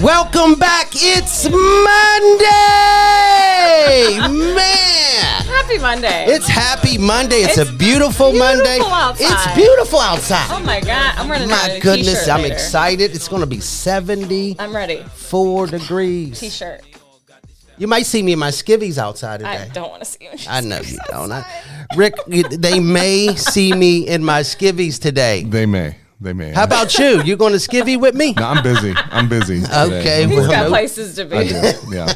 Welcome back. It's Monday, man. Happy Monday. It's happy Monday. It's a beautiful Monday. Outside. It's beautiful outside. Oh my God, I'm ready. My goodness, I'm excited. It's going to be 70. I'm ready. 4 degrees. T-shirt. You might see me in my skivvies outside today. I don't want to see you. I know you don't. Rick, they may see me in my skivvies today. They may. How about you? You going to skivvy with me? No, I'm busy. Okay. He's got places to be. I do. Yeah.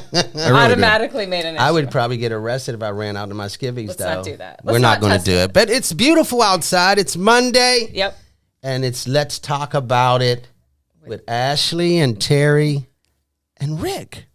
Automatically made an issue. I would probably get arrested if I ran out in my skivvies, Let's though. not do that. We're not going to do it. But it's beautiful outside. It's Monday. Yep. And it's Let's Talk About It with Ashley and Terry and Rick.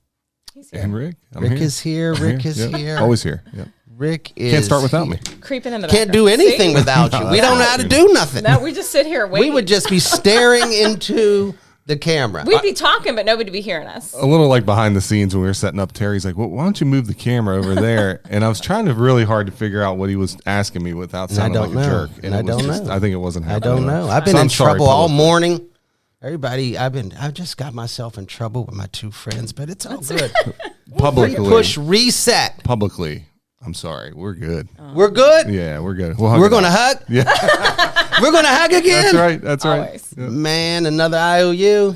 He's here. And Rick. Rick is here. Rick is here. Always here. Yep. Rick is Can't start without me. Creeping in the Can't background. do anything See? without you. We don't know how to do nothing. No, we just sit here waiting. We would just be staring into the camera. We'd be talking, but nobody would be hearing us. A little like behind the scenes when we were setting up, Terry's like, well, why don't you move the camera over there? And I was trying really hard to figure out what he was asking me without sounding like a jerk. And I don't know. I think it wasn't I happening. don't know. I've been So in I'm sorry, trouble all publicly. morning. Everybody, I've just got myself in trouble with my two friends, but it's all good. Push reset. Publicly. I'm sorry. We're good. We're good. Yeah, we're good. We're going to hug. Yeah. We're going to hug again. That's right. Always. Yeah. Man, another IOU.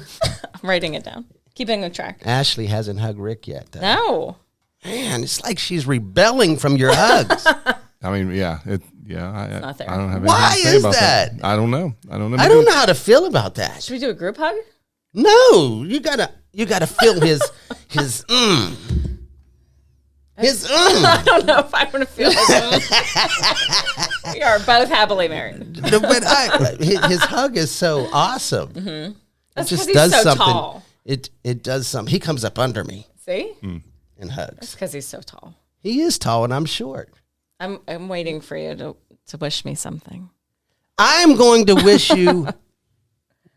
I'm writing it down. Keeping a track. Ashley hasn't hugged Rick yet, though. No. Man, it's like she's rebelling from your hugs. I mean, yeah. I not there. don't have anything Why to say is about that? I don't know. I don't know how to feel about that. Should we do a group hug? No, you gotta feel his I don't know if I want to feel it. We are both happily married. But his hug is so awesome. Mm-hmm. It That's just because he's does so something. tall. It does something. He comes up under me See? and hugs. That's because he's so tall. He is tall and I'm short. I'm waiting for you to wish me something. I'm going to wish you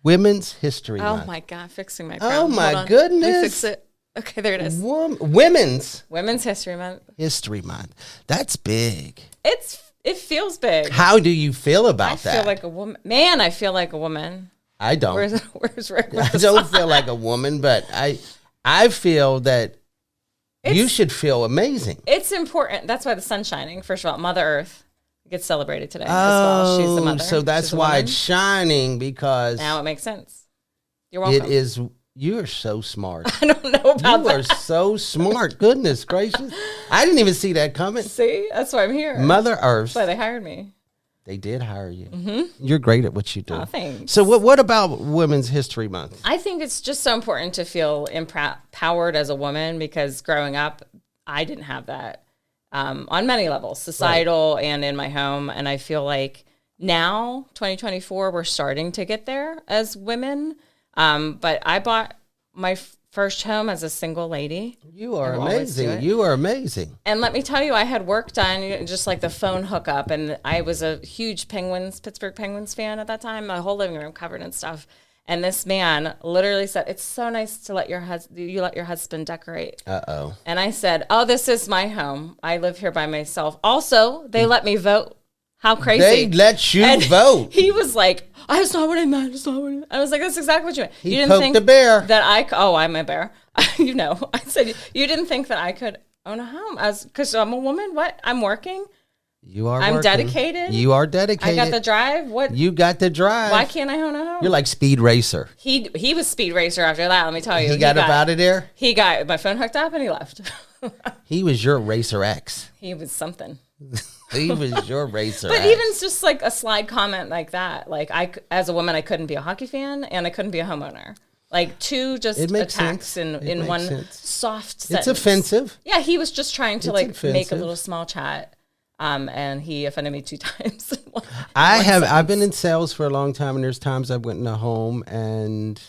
Women's History Oh Month. my God, fixing my Oh crown. Hold my on. goodness. Let me fix it. Okay, there it is. Women's History Month. History Month. That's big. It feels big. How do you feel about I that? feel like a woman. Man, I feel like a woman. I don't. Where's Rick? I don't feel like a woman, but I feel that you should feel amazing. It's important. That's why the sun's shining. First of all, Mother Earth gets celebrated today as well. She's the mother. So that's She's a why woman. it's shining, because Now it makes sense. You're welcome. it is. You are so smart. I don't know about You are that. so smart. Goodness gracious. I didn't even see that coming. See, that's why I'm here. Mother Earth. That's why they hired me. They did hire you. Mm-hmm. You're great at what you do. Oh, thanks. So what about Women's History Month? I think it's just so important to feel empowered as a woman, because growing up, I didn't have that on many levels, societal and in my home. And I feel like now, 2024, we're starting to get there as women. But I bought my first home as a single lady. You are I will always do amazing. it. You are amazing. And let me tell you, I had work done, just like the phone hookup. And I was a huge Pittsburgh Penguins fan at that time. My whole living room covered in stuff. And this man literally said, "It's so nice to let your husband decorate." Uh-oh. And I said, "Oh, this is my home. I live here by myself." Also, they let me vote. How crazy. They let you And vote. He was like, "That's not what I meant. That's not what I meant." I was like, "That's exactly what you meant." He You didn't poked think the bear. that I'm a bear. You know, I said, "You didn't think that I could own a home because I'm a woman? What? I'm working. You are I'm working. dedicated. You are dedicated. I got the drive. What? You got the drive. Why can't I own a home?" You're like Speed Racer. He was Speed Racer after that. Let me tell you, He got up out of there. He got my phone hooked up and he left. He was your Racer X. He was something. He was your Racer But X. even just like a slide comment like that, like as a woman, I couldn't be a hockey fan and I couldn't be a homeowner. Like two just It makes attacks sense. in It one makes sense. soft It's sentence. offensive. Yeah, he was just trying to It's like make a offensive. little small chat, and he offended me 2 times. I've been in sales for a long time, and there's times I went in a home and,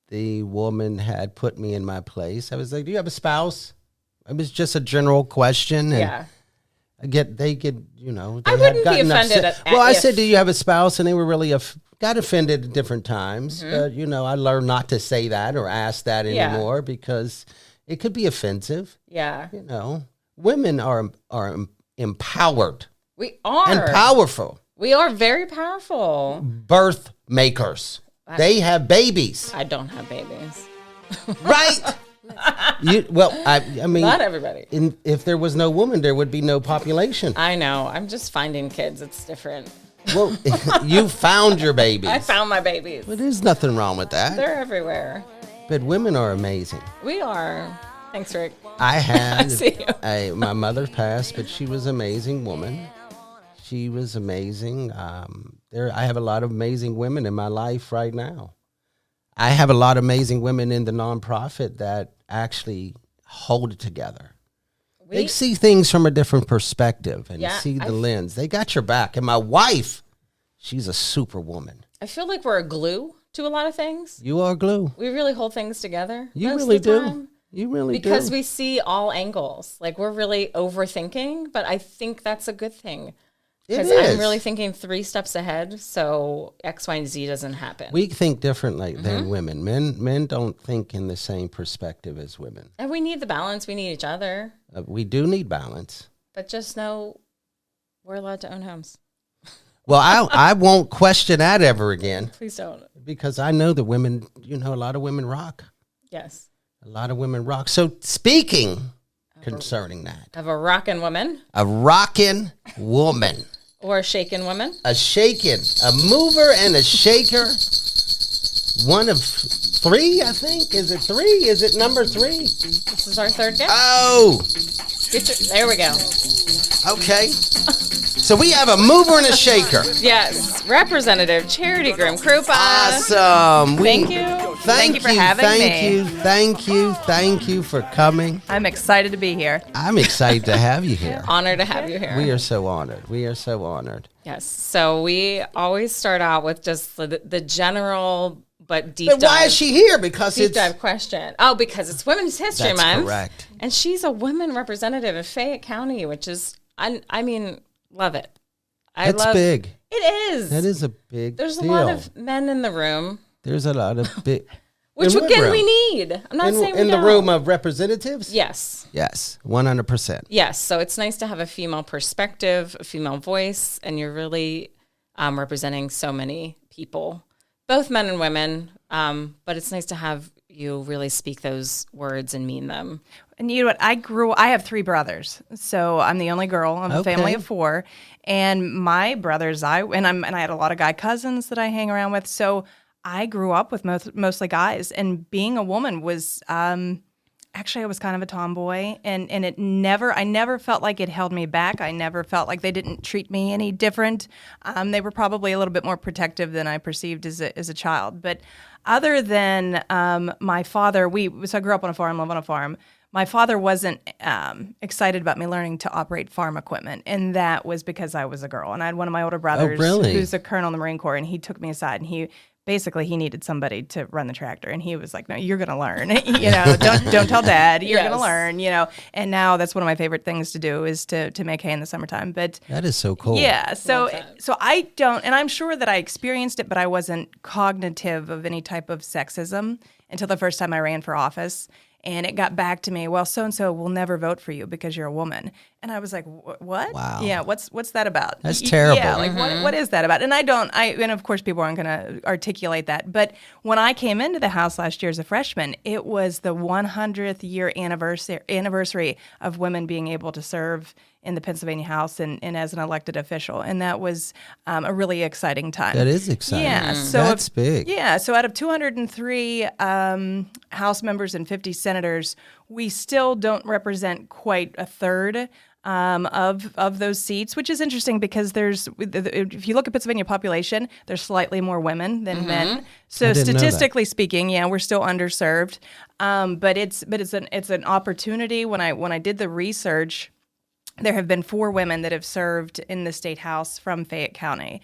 the woman had put me in my place. I was like, "Do you have a spouse?" It was just a general question. And Yeah. they get, they I had wouldn't be gotten offended upset. at Well, I if- said, "Do you have a spouse?" And they were really got offended at different times. Mm-hmm. But, I learned not to say that or ask that Yeah. anymore because it could be offensive. Yeah, Women are empowered we are. and powerful We are very powerful. birth makers. They have babies. I don't have babies. Right? I mean, not everybody. If there was no woman, there would be no population. I know. I'm just finding kids. It's different. Well, you found your babies. I found my babies. Well, there's nothing wrong with that. They're everywhere. But women are amazing. We are. Thanks, Rick. I had I see you. my mother passed, but she was an amazing woman. She was amazing. I have a lot of amazing women in my life right now. I have a lot of amazing women in the nonprofit that actually hold it together. They see things from a different perspective and see the lens. They got your back. And my wife, she's a superwoman. I feel like we're a glue to a lot of things. You are glue. We really hold things together. You really do. You really do. Because we see all angles. Like, we're really overthinking, but I think that's a good thing. Because I'm really thinking 3 steps ahead, so X, Y, and Z doesn't happen. We think differently than women. Men don't think in the same perspective as women. And we need the balance. We need each other. We do need balance. But just know we're allowed to own homes. Well, I won't question that ever again. Please don't. Because I know that women, a lot of women rock. Yes. A lot of women rock. So speaking concerning that. Of a rockin' woman. A rockin' woman. Or a shaken woman. A mover and a shaker. One of 3, I think. Is it 3? Is it number 3? This is our 3rd guest. Oh. There we go. Okay. So we have a mover and a shaker. Yes. Representative Charity Grimm Krupa. Awesome. Thank you. Thank you for having me. Thank you for coming. I'm excited to be here. I'm excited to have you here. Honored to have you here. We are so honored. Yes. So we always start out with just the general but deep dive. But why is she here? Because deep dive question. Oh, because it's Women's History Month. That's correct. And she's a women representative in Fayette County, which is, I mean, love it. It's big. It is. That is a big There's deal. a lot of men in the room. There's a lot of big. Which, again, we need. I'm not saying we don't. In the room of representatives? Yes. Yes, 100%. Yes, so it's nice to have a female perspective, a female voice, and you're really representing so many people, both men and women, but it's nice to have you really speak those words and mean them. And you know what? I have 3 brothers, so I'm the only girl of a family of 4, and my brothers, I had a lot of guy cousins that I hang around with, so I grew up with mostly guys, and being a woman was actually I was kind of a tomboy, and I never felt like it held me back. I never felt like they didn't treat me any different. They were probably a little bit more protective than I perceived as a child. But other than my father, so I grew up on a farm, live on a farm. My father wasn't excited about me learning to operate farm equipment, and that was because I was a girl. And I had one of my older brothers who's a colonel in the Marine Corps, and he took me aside, and he needed somebody to run the tractor, and he was like, "No, you're going to learn. Don't tell Dad. You're going to learn." And now that's one of my favorite things to do is to make hay in the summertime. But that is so cool. Yeah. So I don't, and I'm sure that I experienced it, but I wasn't cognitive of any type of sexism until the first time I ran for office. And it got back to me, well, so-and-so will never vote for you because you're a woman. And I was like, what? Wow. Yeah, what's that about? That's terrible. Yeah, like what is that about? And and of course people aren't going to articulate that. But when I came into the House last year as a freshman, it was the 100th year anniversary of women being able to serve in the Pennsylvania House and as an elected official. And that was a really exciting time. That is exciting. Yeah. So that's big. Yeah. So out of 203 House members and 50 senators, we still don't represent quite a third of those seats, which is interesting because if you look at Pennsylvania population, there's slightly more women than men. So statistically speaking, we're still underserved. But it's an opportunity. When I did the research, there have been 4 women that have served in the state house from Fayette County.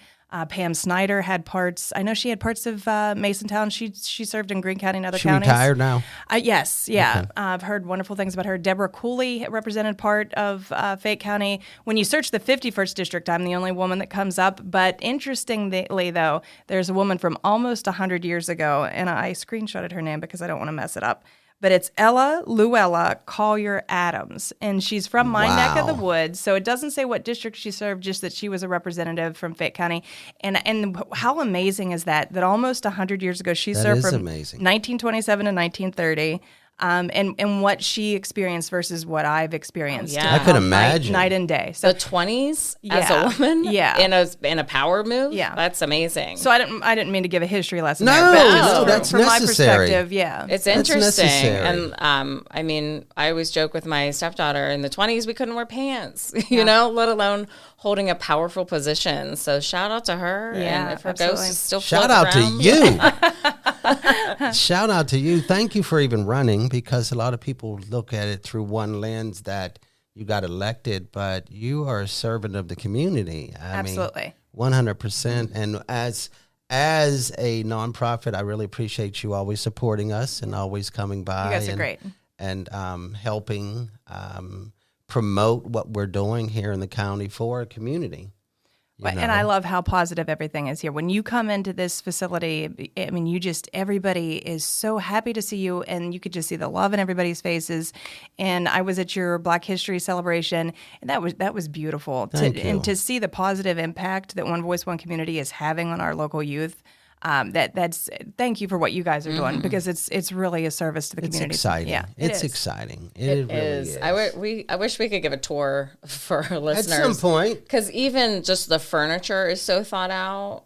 Pam Snyder had parts. I know she had parts of Masontown. She served in Greene County and other counties. She retired now? Yes, yeah. Okay. I've heard wonderful things about her. Deborah Cooley represented part of Fayette County. When you search the 51st district, I'm the only woman that comes up. But interestingly, though, there's a woman from almost 100 years ago, and I screenshotted her name because I don't want to mess it up. but it's Ella Luella Collier Adams, and she's from my neck of the woods. So it doesn't say what district she served, just that she was a representative from Fayette County. And how amazing is that? That almost 100 years ago, she served from 1927 to 1930. And what she experienced versus what I've experienced. I could imagine. Night and day. So the 20s as a woman in a power move? Yeah. That's amazing. So I didn't mean to give a history lesson no, there. But that's from necessary. my perspective, It's interesting. And I mean, I always joke with my stepdaughter, in the 20s we couldn't wear pants, you know, let alone holding a powerful position. So shout out to her. Yeah, and if her ghost is still shout out around. to you. Shout out to you. Thank you for even running, because a lot of people look at it through one lens that you got elected, but you are a servant of the community. Absolutely. 100%. And as a nonprofit, I really appreciate you always supporting us and always coming by. You guys are great. And helping promote what we're doing here in the county for a community. And I love how positive everything is here. When you come into this facility, I mean, everybody is so happy to see you, and you could just see the love in everybody's faces. And I was at your Black History celebration, and that was beautiful. And to see the positive impact that One Voice, One Community is having on our local youth. That's thank you for what you guys are doing, because it's really a service to the community. It's exciting. Yeah, it's exciting. It really is. I wish we could give a tour for our listeners at some point, because even just the furniture is so thought out,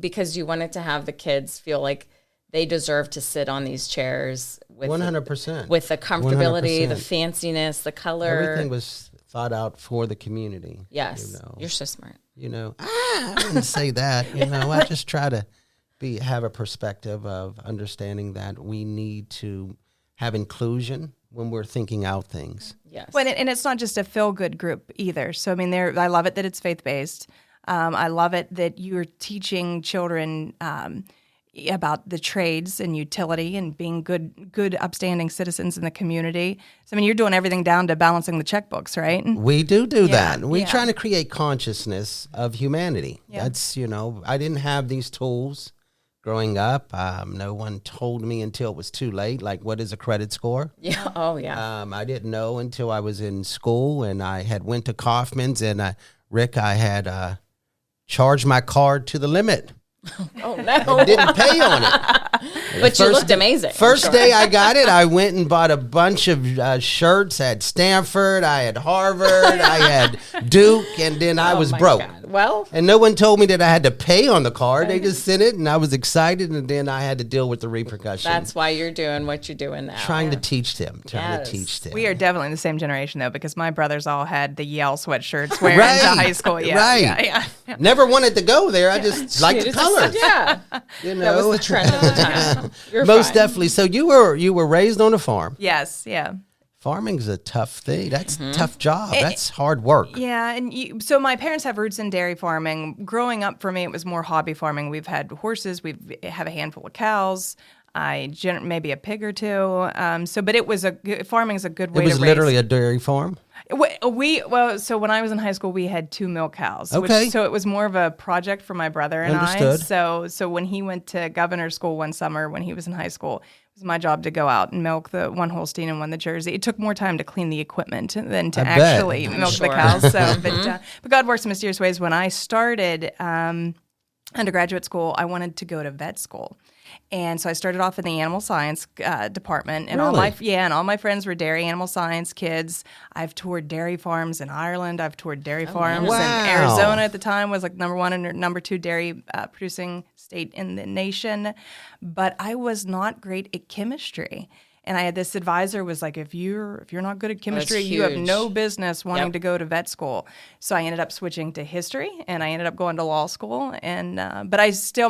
because you wanted to have the kids feel like they deserve to sit on these chairs with 100%, with the comfortability, 100%. The fanciness, the color. Everything was thought out for the community. Yes, you're so smart. I wouldn't say that. I just try to have a perspective of understanding that we need to have inclusion when we're thinking out things. Yes. Well, and it's not just a feel-good group either. So, I mean, I love it that it's faith-based. I love it that you're teaching children about the trades and utility and being good, upstanding citizens in the community. So, I mean, you're doing everything down to balancing the checkbooks, right? We do that. We're trying to create consciousness of humanity. Yeah. That's, I didn't have these tools growing up. No one told me until it was too late, like, what is a credit score? Yeah. Oh, yeah. I didn't know until I was in school, and I had went to Kaufman's, and Rick, I had charged my card to the limit. Oh, no. I didn't pay on it. But you looked amazing. First day I got it, I went and bought a bunch of shirts. I had Stanford, I had Harvard, I had Duke, and then I was broke. God. Well, and no one told me that I had to pay on the card. They just sent it, and I was excited, and then I had to deal with the repercussions. That's why you're doing what you're doing now. Trying to teach them. We are definitely in the same generation, though, because my brothers all had the Yale sweatshirts wearing to high school. Yeah, right. Yeah. Never wanted to go there. I just liked the colors. Yeah. That was the trend of the time. Most definitely. So you were raised on a farm. Yes. Yeah. Farming's a tough thing. That's a tough job. That's hard work. Yeah, and so my parents have roots in dairy farming. Growing up, for me, it was more hobby farming. We've had horses. We have a handful of cows. Maybe a pig or two. But farming is a good way to raise. It was literally a dairy farm? So when I was in high school, we had 2 milk cows. Okay. So it was more of a project for my brother and I. So when he went to governor's school one summer when he was in high school, it was my job to go out and milk the one Holstein and one the Jersey. It took more time to clean the equipment than to actually milk the cows. So, but God works in mysterious ways. When I started undergraduate school, I wanted to go to vet school. And so I started off in the animal science department, and all my friends were dairy animal science kids. I've toured dairy farms in Ireland. I've toured dairy farms in Arizona at the time. Was like number 1 and number 2 dairy producing state in the nation. But I was not great at chemistry. And I had this advisor was like, if you're not good at chemistry, you have no business wanting to go to vet school. So I ended up switching to history, and I ended up going to law school. And but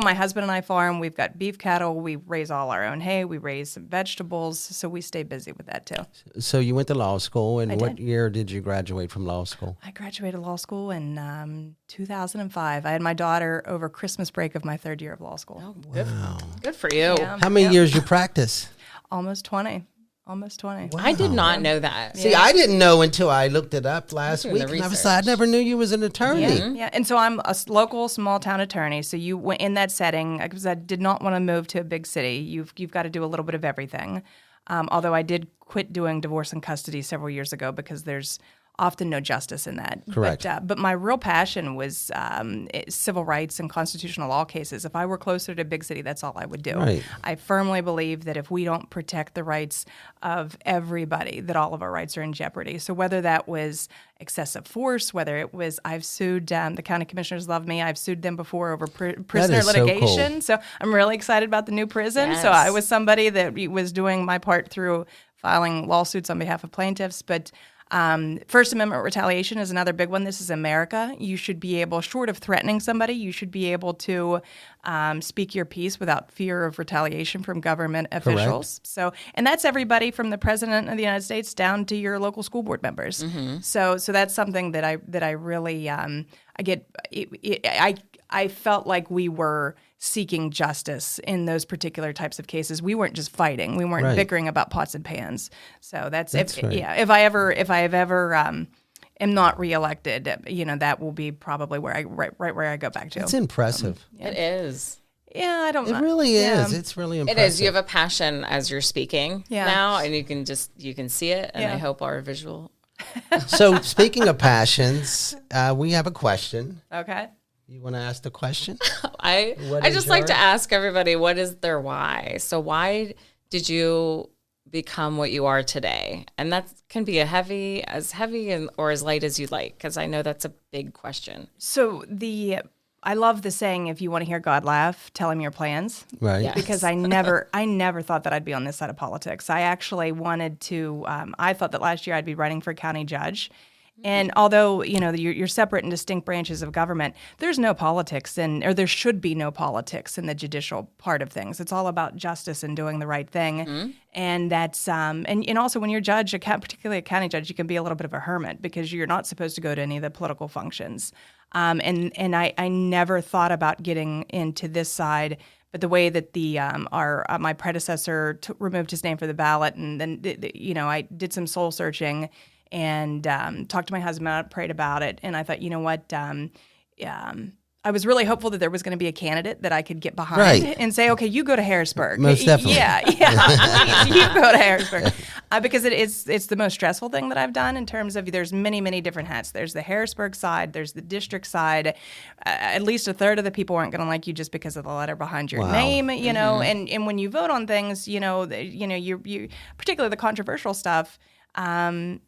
my husband and I farm. We've got beef cattle. We raise all our own hay. We raise some vegetables. So we stay busy with that too. So you went to law school, and what year did you graduate from law school? I graduated law school in 2005. I had my daughter over Christmas break of my 3rd year of law school. Oh, wow. Good for you. Yeah. How many years you practice? Almost 20. Wow. I did not know that. See, I didn't know until I looked it up last week. And I never knew you was an attorney. Yeah. And so I'm a local small town attorney. So you went in that setting because I did not want to move to a big city. You've got to do a little bit of everything. Although I did quit doing divorce and custody several years ago because there's often no justice in that. Correct. But my real passion was civil rights and constitutional law cases. If I were closer to a big city, that's all I would do. Right. I firmly believe that if we don't protect the rights of everybody, that all of our rights are in jeopardy. So whether that was excessive force, whether it was, I've sued, the county commissioners love me, I've sued them before over prisoner litigation. So I'm really excited about the new prison. Yes. So I was somebody that was doing my part through filing lawsuits on behalf of plaintiffs. But First Amendment retaliation is another big one. This is America. You should be able, short of threatening somebody, you should be able to speak your piece without fear of retaliation from government officials. Correct. So, and that's everybody from the President of the United States down to your local school board members. Mm-hmm. So that's something that I really I felt like we were seeking justice in those particular types of cases. We weren't just fighting. We weren't bickering about pots and pans. So that's if I have ever am not reelected, that will be probably where I right where I go back to. It's impressive. It is. Yeah, I don't know. It really is. It's really impressive. It is. You have a passion as you're speaking now, and you can see it. And I hope our visual. So speaking of passions, we have a question. Okay. You want to ask the question? I just like to ask everybody, what is their why? So why did you become what you are today? And that can be as heavy or as light as you'd like, because I know that's a big question. So I love the saying, if you want to hear God laugh, tell him your plans. Right. Yes. Because I never thought that I'd be on this side of politics. I actually wanted to, I thought that last year I'd be running for county judge. And although, you're separate and distinct branches of government, there's no politics or there should be no politics in the judicial part of things. It's all about justice and doing the right thing. Mm-hmm. And that's, and also when you're a judge, particularly a county judge, you can be a little bit of a hermit because you're not supposed to go to any of the political functions. And I never thought about getting into this side. But the way that my predecessor removed his name for the ballot, and then I did some soul searching and talked to my husband about it, prayed about it, and I thought, you know what, I was really hopeful that there was going to be a candidate that I could get behind and say, okay, you go to Harrisburg. Most definitely. Yeah, please, you go to Harrisburg. Because it's the most stressful thing that I've done in terms of there's many, many different hats. There's the Harrisburg side, there's the district side. At least a third of the people aren't going to like you just because of the letter behind your name, and when you vote on things, you particularly the controversial stuff, and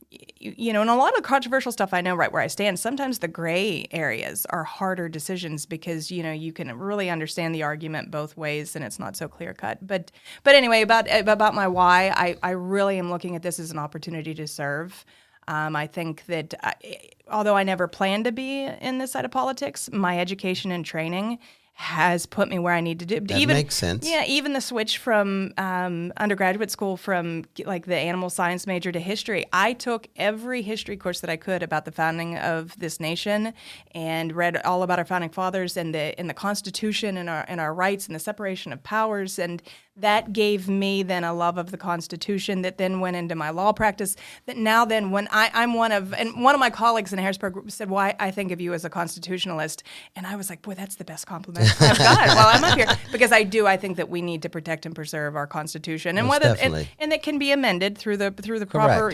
a lot of controversial stuff I know right where I stand. Sometimes the gray areas are harder decisions because, you can really understand the argument both ways and it's not so clear cut. But anyway, about my why, I really am looking at this as an opportunity to serve. I think that although I never planned to be in this side of politics, my education and training has put me where I need to do. That makes sense. Yeah, even the switch from undergraduate school from like the animal science major to history. I took every history course that I could about the founding of this nation and read all about our founding fathers and the Constitution and our rights and the separation of powers, and that gave me then a love of the Constitution that then went into my law practice. That now then when I'm one of my colleagues in Harrisburg said, "Why I think of you as a constitutionalist," and I was like, "Boy, that's the best compliment I've got while I'm up here," because I think that we need to protect and preserve our Constitution, and and it can be amended through the proper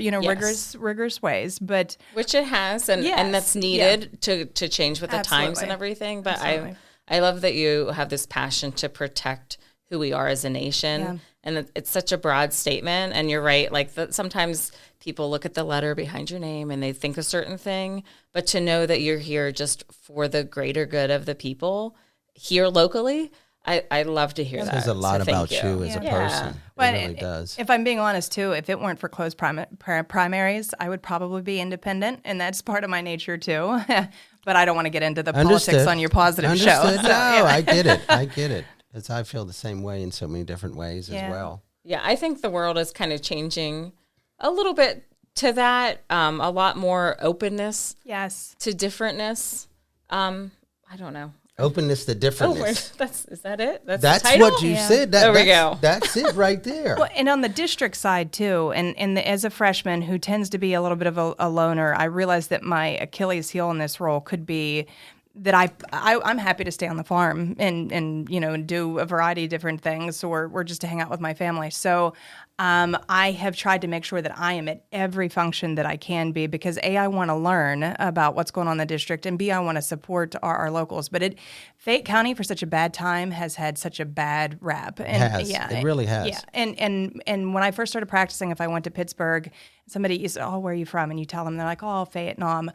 rigorous ways, but which it has, and that's needed to change with the times and everything. But I love that you have this passion to protect who we are as a nation, and it's such a broad statement. And you're right, like sometimes people look at the letter behind your name and they think a certain thing, but to know that you're here just for the greater good of the people here locally, I love to hear that. It says a lot about you as a person. It really does. If I'm being honest, too, if it weren't for closed primaries, I would probably be independent, and that's part of my nature, too. But I don't want to get into the politics on your positive show. So, I get it. Because I feel the same way in so many different ways as well. Yeah, I think the world is kind of changing a little bit to that. A lot more openness. Yes. To differentness. I don't know. Openness to differentness. Is that it? That's the title? What you said. There we go. That's it right there. Well, and on the district side, too, and as a freshman who tends to be a little bit of a loner, I realized that my Achilles heel in this role could be I'm happy to stay on the farm and do a variety of different things or just to hang out with my family. So I have tried to make sure that I am at every function that I can be because A, I want to learn about what's going on in the district, and B, I want to support our locals. But Fayette County for such a bad time has had such a bad rap. And, it really has. Yeah, and when I first started practicing, if I went to Pittsburgh, somebody used to, where are you from? And you tell them, they're like, Fayette, no,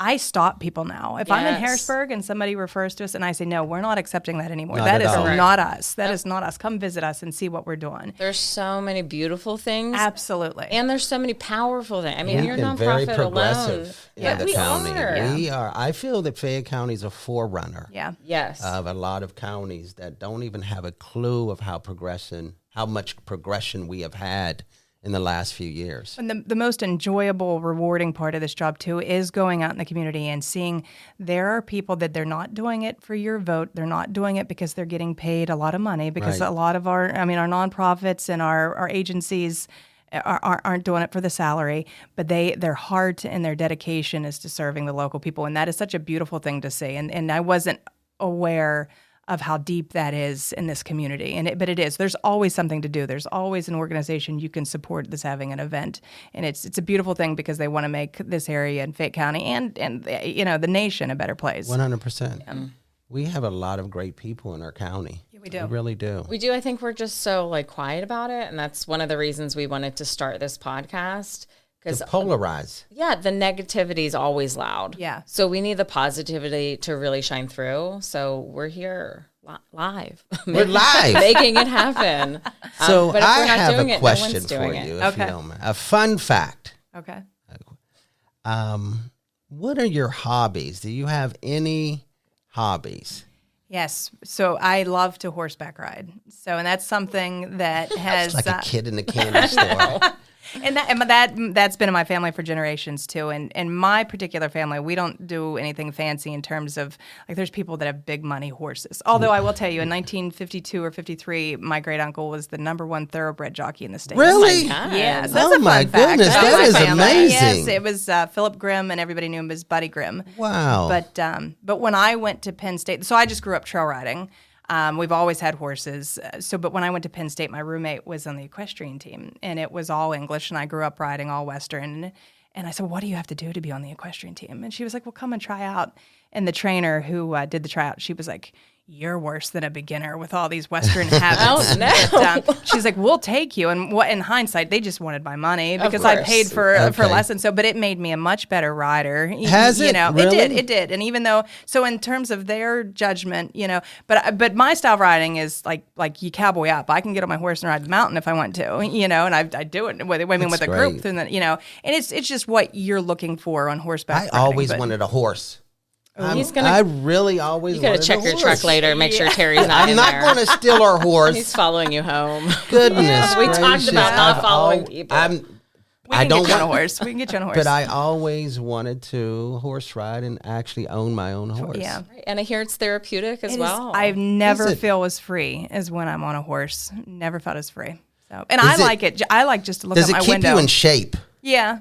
I stop people now. If I'm in Harrisburg and somebody refers to us and I say, no, we're not accepting that anymore. That is not us. That is not us. Come visit us and see what we're doing. There's so many beautiful things. Absolutely. And there's so many powerful things. I mean, you're nonprofit very progressive alone. in the county. Are. We are. I feel that Fayette County is a forerunner. Yeah. Yes. Of a lot of counties that don't even have a clue of how much progression we have had in the last few years. And the most enjoyable, rewarding part of this job, too, is going out in the community and seeing there are people that they're not doing it for your vote. They're not doing it because they're getting paid a lot of money because a lot of our nonprofits and our agencies aren't doing it for the salary, but their heart and their dedication is to serving the local people. And that is such a beautiful thing to see. And I wasn't aware of how deep that is in this community. But it is. There's always something to do. There's always an organization you can support that's having an event. And it's a beautiful thing because they want to make this area in Fayette County and the nation a better place. 100%. Yeah. We have a lot of great people in our county. Yeah, we do. We really do. We do. I think we're just so quiet about it. And that's one of the reasons we wanted to start this podcast. To polarize. Yeah, the negativity is always loud. Yeah. So we need the positivity to really shine through. So we're here live. We're live. Making it happen. So but if I we're not have doing a it, question no one's for doing you, it. if you don't mind. A fun fact. Okay. What are your hobbies? Do you have any hobbies? Yes. So I love to horseback ride. And that's something that has It's like a kid in a candy store. And that's been in my family for generations too. And my particular family, we don't do anything fancy in terms of there's people that have big money horses. Although I will tell you, in 1952 or 53, my great uncle was the #1 thoroughbut jockey in the state. Really? Yes. That's a fun my fact. goodness, that is amazing. Yes, it was Philip Grimm, and everybody knew him as Buddy Grimm. Wow. But when I went to Penn State, so I just grew up trail riding. We've always had horses. But when I went to Penn State, my roommate was on the equestrian team, and it was all English, and I grew up riding all Western. And I said, what do you have to do to be on the equestrian team? And she was like, well, come and try out. And the trainer who did the tryout, she was like, you're worse than a beginner with all these Western habits. Oh, no. But, she's like, we'll take you. And in hindsight, they just wanted my money because I paid for lessons. So, but it made me a much better rider. Has it? Really? It did. And even though, so in terms of their judgment, but my style of riding is like you cowboy up. I can get on my horse and ride the mountain if I want to, and I do it with a group. And it's just what you're looking for on horseback. I always wanted a horse. I really always You got to check your truck later, make sure Terry's not I'm in not there. going to steal our horse. He's following you home. Goodness We gracious. talked about not following people. We can get you on a horse. We can get you on a horse. But I always wanted to horse ride and actually own my own horse. Yeah. And I hear it's therapeutic as well. I've never Is it? feel as free as when I'm on a horse. Never felt as free. So, and I like it. I like just to look out Does my it keep window. you in shape? Yeah.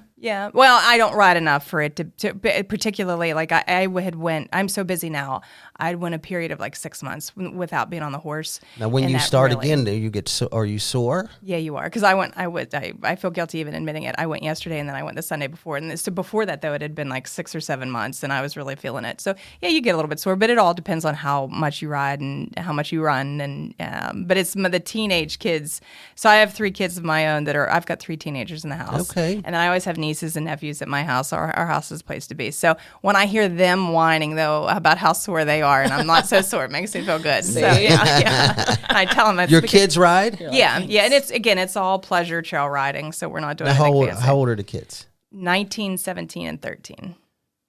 Well, I don't ride enough for it to particularly I'm so busy now. I'd went a period of 6 months without being on the horse. Now, when you start again, do you get are you sore? Yeah, you are. Because I feel guilty even admitting it. I went yesterday and then I went the Sunday before. And so before that, though, it had been 6 or 7 months and I was really feeling it. So yeah, you get a little bit sore, but it all depends on how much you ride and how much you run. And but it's the teenage kids. So I have 3 kids of my own I've got 3 teenagers in the house. Okay. And then I always have nieces and nephews at my house. Our house is a place to be. So when I hear them whining, though, about how sore they are, and I'm not so sore, it makes me feel good. So yeah. I tell them it's Your kids ride? Yeah. And it's all pleasure trail riding. So we're not doing Now, anything fancy. how old are the kids? 19, 17, and 13.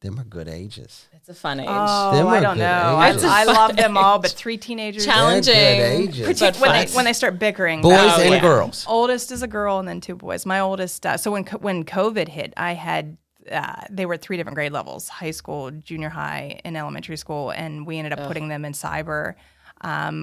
Them are good ages. It's a fun age. Oh, Them are I don't good know. ages. I love them all, but 3 teenagers. Challenging. They're good ages. But When they start bickering. Boys about- and girls. Oldest is a girl and then 2 boys. My oldest, so when COVID hit, I had, they were at 3 different grade levels, high school, junior high, and elementary school, and we ended up putting them in cyber.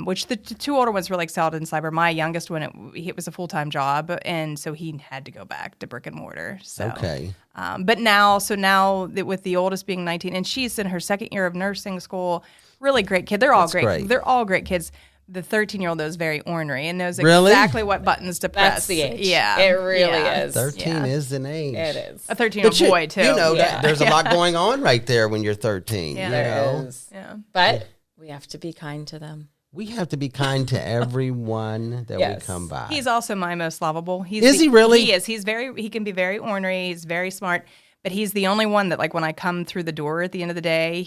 which the two older ones really excelled in cyber. My youngest one, it was a full-time job, and so he had to go back to brick and mortar. So. Okay. But now that with the oldest being 19, and she's in her second year of nursing school, really great kid. They're all great. They're all great kids. The 13-year-old though is very ornery and knows exactly what buttons to press. That's the age. Yeah, it really is. 13 is an age. It is. A 13-year-old boy too. You know, there's a lot going on right there when you're 13. Yeah, there is. Yeah, but we have to be kind to them. We have to be kind to everyone that we come by. He's also my most lovable. Is he really? He is. He can be very ornery. He's very smart. But he's the only one that, like, when I come through the door at the end of the day,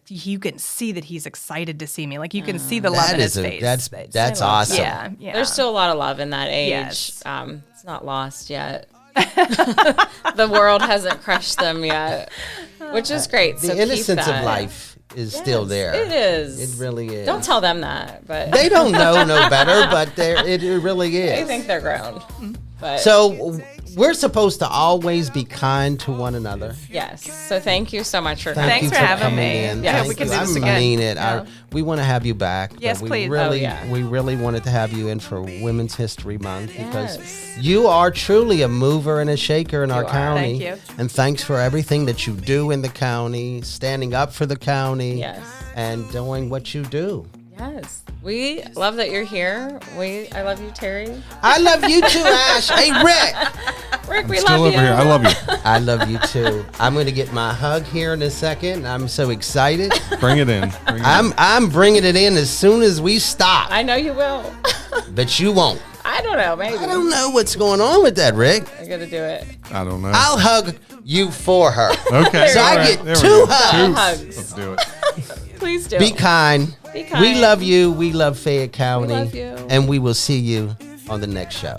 you can see that he's excited to see me. Like, you can see the love in his face. That's awesome. Yeah. There's still a lot of love in that age. Yes. It's not lost yet. The world hasn't crushed them yet, which is great. The innocence of life is still there. It is. It really is. Don't tell them that, but they don't know no better, but it really is. They think they're grown. But so we're supposed to always be kind to one another. Yes. So thank you so much for Thanks for having me. In. Yeah, we can do this again. I mean it. Yeah. We want to have you back. Yes, but please. We really wanted to have you in for Women's History Month because you are truly a mover and a shaker in our county. Thank you. And thanks for everything that you do in the county, standing up for the county, and doing what you do. Yes. We love that you're here. I love you, Terry. I love you too, Ash. Hey, Rick. Rick, we still love over you. here. I love you. I love you too. I'm going to get my hug here in a second. I'm so excited. Bring it in. I'm bringing it in as soon as we stop. I know you will. But you won't. I don't know. Maybe. I don't know what's going on with that, Rick. I got to do it. I don't know. I'll hug you for her. Okay. So I get There we 2 go. hugs. Hugs. Let's do it. Please do. Be kind. Be kind. We love you. We love Fayette County. We love you. And we will see you on the next show.